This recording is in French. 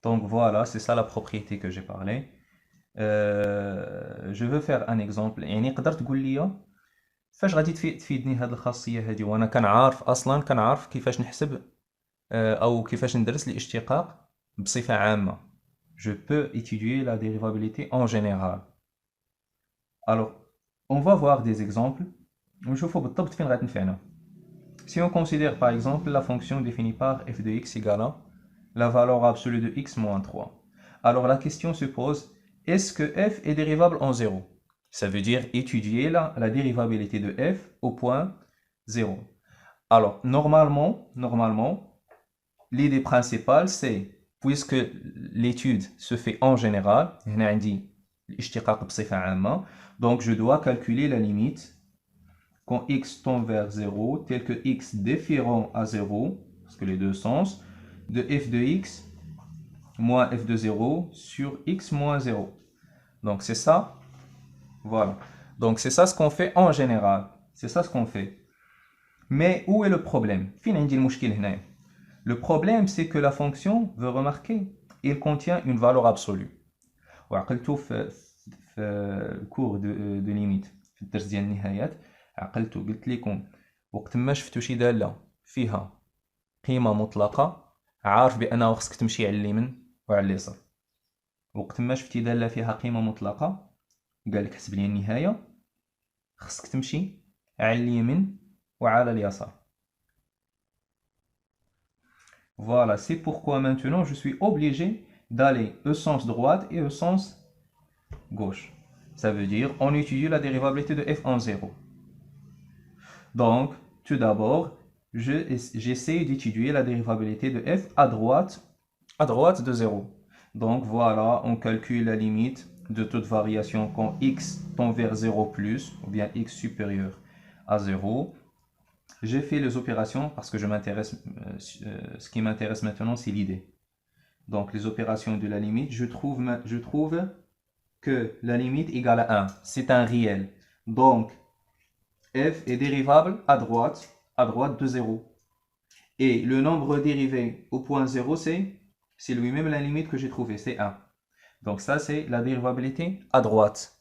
Donc voilà, c'est ça la propriété que j'ai parlé. Je veux faire un exemple. يعني قدرت تقول لي فاش غادي تفيدني هذه الخاصية هذه وانا كنعرف اصلا كنعرف كيفاش نحسب او كيفاش ندرس الاشتقاق بصفة عامة. Je peux étudier la dérivabilité en général. Alors, on va voir des exemples ونشوفوا بالضبط فين غتنفعنا. Si on considère par exemple la fonction définie par f de x égale à la valeur absolue de x moins 3. Alors la question se pose, est-ce que f est dérivable en 0? Ça veut dire étudier la dérivabilité de f au point 0. Alors normalement, l'idée principale c'est, puisque l'étude se fait en général, donc je dois calculer la limite quand x tend vers 0, tel que x déférant à 0, parce que les deux sens, de f de x moins f de 0 sur x moins 0. Donc c'est ça, voilà. Donc c'est ça ce qu'on fait en général. C'est ça ce qu'on fait. Mais où est le problème? Le problème c'est que la fonction, veut remarquer, il contient une valeur absolue. وعقلتو في الكور دو ليميت في الدرس ديال النهايات عقلتو قلت لكم وقت ما شفتو شي داله فيها قيمه مطلقه عارف بانه خصك تمشي على اليمين وعلى اليسار. وقت ما شفتي داله فيها قيمه مطلقه قال لك حسب لي النهايه خصك تمشي على اليمين وعلى اليسار. Voilà, c'est pourquoi maintenant je suis obligé d'aller au sens droite et au sens gauche. Ça veut dire on étudie la dérivabilité de f en 0. Donc, tout d'abord, j'essaie d'étudier la dérivabilité de f à droite de 0. Donc voilà, on calcule la limite de toute variation quand x tend vers 0 plus, ou bien x supérieur à 0. J'ai fait les opérations parce que ce qui m'intéresse maintenant, c'est l'idée. Donc les opérations de la limite, je trouve que la limite égale à 1. C'est un réel. Donc, f est dérivable à droite de 0. Et le nombre dérivé au point 0, c'est lui-même la limite que j'ai trouvée, c'est 1. Donc ça, c'est la dérivabilité à droite.